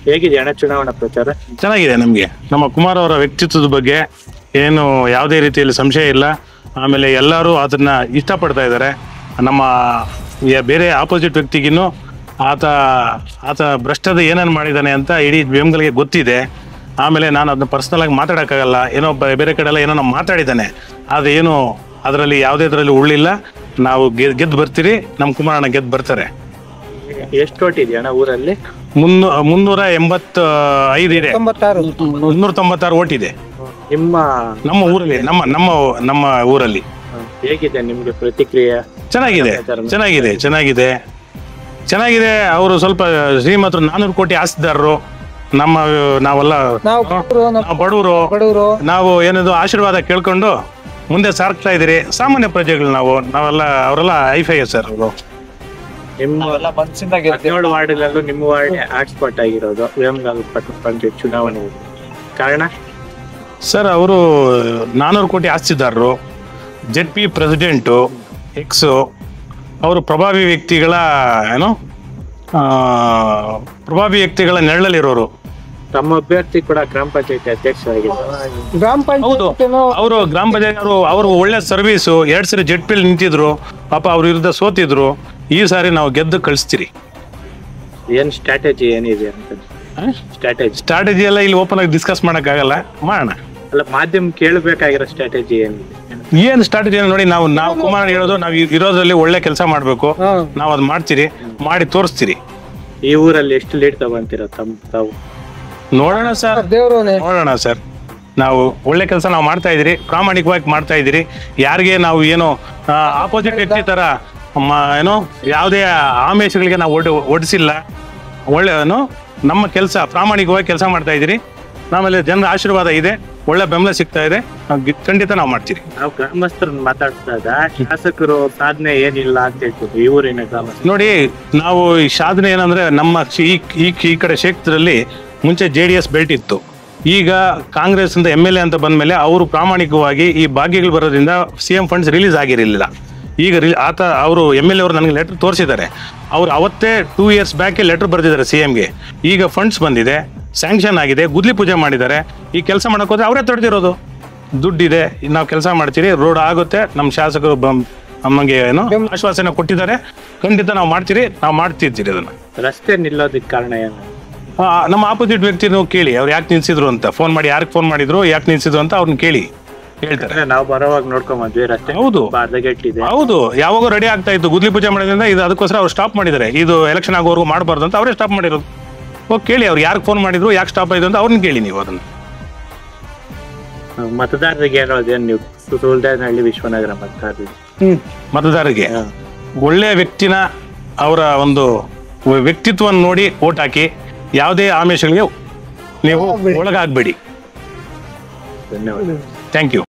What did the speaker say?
ಹೇಗಿದೆ ಅಣ್ಣ ಚುನಾವಣಾ ಪ್ರಚಾರ? ಚೆನ್ನಾಗಿದೆ. ನಮಗೆ ನಮ್ಮ ಕುಮಾರ್ ಅವರ ವ್ಯಕ್ತಿತ್ವದ ಬಗ್ಗೆ ಏನು ಯಾವುದೇ ರೀತಿಯಲ್ಲಿ ಸಂಶಯ ಇಲ್ಲ. ಆಮೇಲೆ ಎಲ್ಲರೂ ಅದನ್ನ ಇಷ್ಟಪಡ್ತಾ ಇದ್ದಾರೆ. ನಮ್ಮ ಬೇರೆ ಆಪೋಸಿಟ್ ವ್ಯಕ್ತಿಗಿನ್ನೂ ಆತ ಭ್ರಷ್ಟದ ಏನೇನು ಮಾಡಿದ್ದಾನೆ ಅಂತ ಇಡೀ ಬೆಂಬಲಿಗೆ ಗೊತ್ತಿದೆ. ಆಮೇಲೆ ನಾನು ಅದನ್ನ ಪರ್ಸನಲ್ ಆಗಿ ಮಾತಾಡೋಕ್ಕಾಗಲ್ಲ. ಏನೋ ಬೇರೆ ಕಡೆ ಎಲ್ಲ ಏನೋ ನಾವು ಮಾತಾಡಿದ್ದಾನೆ, ಅದು ಏನು ಅದರಲ್ಲಿ ಯಾವುದೇ ಇದರಲ್ಲಿ ಉಳ್ಳಿಲ್ಲ. ನಾವು ಗೆದ್ದು ಬರ್ತೀರಿ, ನಮ್ಮ ಕುಮಾರಣ್ಣ ಗೆದ್ದು ಬರ್ತಾರೆ. ಎಷ್ಟು ಓಟ್ ಇದೆಯಣ್ಣ ಊರಲ್ಲಿ? 385 ಇದೆ. 396 ಓಟ್ ಇದೆ ನಮ್ಮ ಊರಲ್ಲಿ. ನಮ್ಮ ಊರಲ್ಲಿ ಹೇಗಿದೆ ನಿಮ್ಗೆ ಪ್ರತಿಕ್ರಿಯೆ? ಚೆನ್ನಾಗಿದೆ. ಅವರು ಸ್ವಲ್ಪ ಶ್ರೀಮಂತರು, 400 ಕೋಟಿ ಆಸ್ತಿದಾರರು. ನಾವೆಲ್ಲ ಬಡವರು. ನಾವು ಏನದು ಆಶೀರ್ವಾದ ಕೇಳ್ಕೊಂಡು ಮುಂದೆ ಸಾರ್ತಾ ಇದೀರಿ. ಸಾಮಾನ್ಯ ಪ್ರಜೆಗಳು ನಾವೆಲ್ಲ ಅವರೆಲ್ಲ ಐಫೈಎಸ್ ಸರ್. ಅವರು ನಿಮ್ಮ 17 ವಾರ್ಡ್ಗಳಲ್ಲೂ ನಿಮ್ಮ ವಾರ್ಡ್ ಹಾಟ್ಸ್ಪಾಟ್ ಆಗಿರೋದು ವೇಮಗಲ್ ಪಟ್ಟಣ ಪಂಚಾಯತ್ ಚುನಾವಣೆ. ಕಾರಣ ಸರ್, ಅವರು 400 ಕೋಟಿ ಆಸ್ತಿದಾರರು, ZP ಪ್ರೆಸಿಡೆಂಟು, ಎಕ್ಸು. ಅವರು ಪ್ರಭಾವಿ ವ್ಯಕ್ತಿಗಳ ನೆರಳಲ್ಲಿರೋರು. ತಮ್ಮ ಅಭ್ಯರ್ಥಿ ಕೂಡ ಗ್ರಾಮ ಪಂಚಾಯತಿ ಅಧ್ಯಕ್ಷರಾಗಿದ್ದಾರೆ. ಅವರು ಗ್ರಾಮ ಪಂಚಾಯತ್ ಅವರು ಒಳ್ಳೆ ಸರ್ವಿಸು. 2 ಸರಿ ZP ನಿಂತಿದ್ರು. ಪಾಪ ಅವ್ರ ವಿರುದ್ಧ ಸೋತಿದ್ರು. ಈ ಸಾರಿ ನಾವು ಗೆದ್ದು ಕಳಿಸ್ತೀರಿ. ಏನ್ ಸ್ಟ್ರಾಟಜಿ ಏನಿದೆ ಅಂತ? ಸ್ಟ್ರಾಟಜಿ ಎಲ್ಲ ಇಲ್ಲಿ ಓಪನ್ ಆಗಿ ಡಿಸ್ಕಸ್ ಮಾಡೋಕ್ಕಾಗಲ್ಲ, ಮಾಡೋಣ. ಅಲ್ಲ, ಮಾಧ್ಯಮ ಕೇಳಬೇಕಾಗಿರೋ ಸ್ಟ್ರಾಟಜಿ ಏನಿದೆ? ಏನ್ ಸ್ಟ್ರಾಟಜಿ ನೋಡಿ, ನಾವು ಕುಮಾರ್ ಹೇಳೋದು, ನಾವು ಇರೋದ್ರಲ್ಲಿ ಒಳ್ಳೆ ಕೆಲಸ ಮಾಡ್ಬೇಕು. ನಾವು ಅದ್ ಮಾಡ್ತೀರಿ, ಮಾಡಿ ತೋರಿಸ್ತೀರಿ. ಈ ಊರಲ್ಲಿ ಎಷ್ಟು ಲೀಡ್ ತಗೊಂತೀರ ತಾವು? ನೋಡೋಣ ಸರ್. ನಾವು ಒಳ್ಳೆ ಕೆಲಸ ನಾವು ಮಾಡ್ತಾ ಇದ್ದೀರಿ, ಪ್ರಾಮಾಣಿಕವಾಗಿ ಮಾಡ್ತಾ ಇದ್ದೀರಿ. ಯಾರಿಗೆ ನಾವು ಏನೋ ಆಪೋಸಿಟ್ ವ್ಯಕ್ತಿ ತರ ಏನೋ ಯಾವುದೇ ಆಮಿಷಗಳಿಗೆ ನಾವು ಒಡಿಸಿಲ್ಲ. ನಮ್ಮ ಕೆಲಸ ಪ್ರಾಮಾಣಿಕವಾಗಿ ಕೆಲಸ ಮಾಡ್ತಾ ಇದ್ದೀರಿ. ಆಮೇಲೆ ಜನರ ಆಶೀರ್ವಾದ ಇದೆ, ಒಳ್ಳೆ ಬೆಂಬಲ ಸಿಗ್ತಾ ಇದೆ. ಖಂಡಿತ ನಾವು ಮಾಡ್ತೀರಿ. ನಾವು ಗ್ರಾಮಸ್ಥರನ್ನ ಮಾತಾಡ್ಸಿದಾಗ ಶಾಸಕರು ಸಾಧನೆ ಏನಿಲ್ಲ ಅಂತ ಹೇಳ್ತೀವಿ. ಈ ಊರಿನ ಗ್ರಾಮಸ್ಥರು ನೋಡಿ, ನಾವು ಈ ಸಾಧನೆ ಏನಂದ್ರೆ, ನಮ್ಮ ಈ ಕಡೆ ಕ್ಷೇತ್ರದಲ್ಲಿ ಮುಂಚೆ JDS ಬೆಲ್ಟ್ ಇತ್ತು. ಈಗ ಕಾಂಗ್ರೆಸ್ ಇಂದ MLA ಅಂತ ಬಂದ್ಮೇಲೆ ಅವರು ಪ್ರಾಮಾಣಿಕವಾಗಿ ಈ ಭಾಗ್ಯಗಳು ಬರೋದ್ರಿಂದ CM ಫಂಡ್ಸ್ ರಿಲೀಸ್ ಆಗಿರಲಿಲ್ಲ. ಈಗ ಅವರು MLA ಅವರು ನನಗೆ ಲೆಟರ್ ತೋರಿಸಿದ್ದಾರೆ. ಅವ್ರು ಅವತ್ತೇ 2 years ಬ್ಯಾಕ್ ಲೆಟರ್ ಬರೆದಿದ್ದಾರೆ CMಗೆ. ಈಗ ಫಂಡ್ಸ್ ಬಂದಿದೆ, ಸ್ಯಾಂಕ್ಷನ್ ಆಗಿದೆ, ಗುದ್ಲಿ ಪೂಜೆ ಮಾಡಿದ್ದಾರೆ. ಈ ಕೆಲಸ ಮಾಡಕ್ ಹೋದ್ರೆ ಅವರೇ ತೊಡೆದಿರೋದು. ದುಡ್ಡಿದೆ, ನಾವು ಕೆಲಸ ಮಾಡ್ತೀರಿ, ರೋಡ್ ಆಗುತ್ತೆ. ನಮ್ಮ ಶಾಸಕರು ನಮಗೆ ಆಶ್ವಾಸನೆ ಕೊಟ್ಟಿದ್ದಾರೆ. ಖಂಡಿತ ನಾವು ಮಾಡ್ತೀರಿ, ನಾವು ಮಾಡ್ತಿರ್ತೀರಿ. ಅದನ್ನ ರಸ್ತೆ ನಿಲ್ಲೋದಕ್ಕೆ ಕಾರಣ ಏನು? ನಮ್ಮ ಆಪೋಸಿಟ್ ವ್ಯಕ್ತಿನೂ ಕೇಳಿ, ಅವ್ರು ಯಾಕೆ ನಿಲ್ಸಿದ್ರು ಅಂತ ಫೋನ್ ಮಾಡಿ, ಯಾರಿಗೆ ಫೋನ್ ಮಾಡಿದ್ರು, ಯಾಕೆ ನಿಲ್ಸಿದ್ರು ಅಂತ ಅವ್ರನ್ನ ಕೇಳಿ ಹೇಳ್ತಾರೆ. ನಾವು ಬರೋವಾಗ ನೋಡ್ಕೊಂಡ್ ಬಂದ್ವಿ ರಸ್ತೆ. ಹೌದು, ಯಾವಾಗ ರೆಡಿ ಆಗ್ತಾ ಇತ್ತು, ಗುದ್ಲಿ ಪೂಜೆ ಮಾಡೋದ್ರಿಂದ ಇದು ಅದಕ್ಕೋಸ್ಕರ ಅವ್ರು ಸ್ಟಾಪ್ ಮಾಡಿದ್ದಾರೆ. ಇದು ಎಲೆಕ್ಷನ್ ಆಗೋವರೆಗೂ ಮಾಡಬಾರ್ದು ಅಂತ ಅವರೇ ಸ್ಟಾಪ್ ಮಾಡಿರೋದು. ಹೋಗಿ ಕೇಳಿ, ಅವ್ರು ಯಾರಿಗೆ ಫೋನ್ ಮಾಡಿದ್ರು, ಯಾಕೆ ಸ್ಟಾಪ್ ಆಯ್ತು ಅಂತ ಅವ್ರನ್ನ ಕೇಳಿ ನೀವು. ಅದನ್ನ ಮತದಾರರಿಗೆ ಹೇಳೋದೇನು ನೀವು? ಸುಲ್ತಾನಹಳ್ಳಿ ವಿಶ್ವನಗರ ಮತದಾರರಿಗೆ ಒಳ್ಳೆಯ ವ್ಯಕ್ತಿನ, ಅವರ ಒಂದು ವ್ಯಕ್ತಿತ್ವವನ್ನು ನೋಡಿ ಓಟ್ ಹಾಕಿ. ಯಾವುದೇ ಆಮಿಷಗಳಿಗೆ ನೀವು ಒಳಗಾಗಬೇಡಿ. ಧನ್ಯವಾದ. Thank you.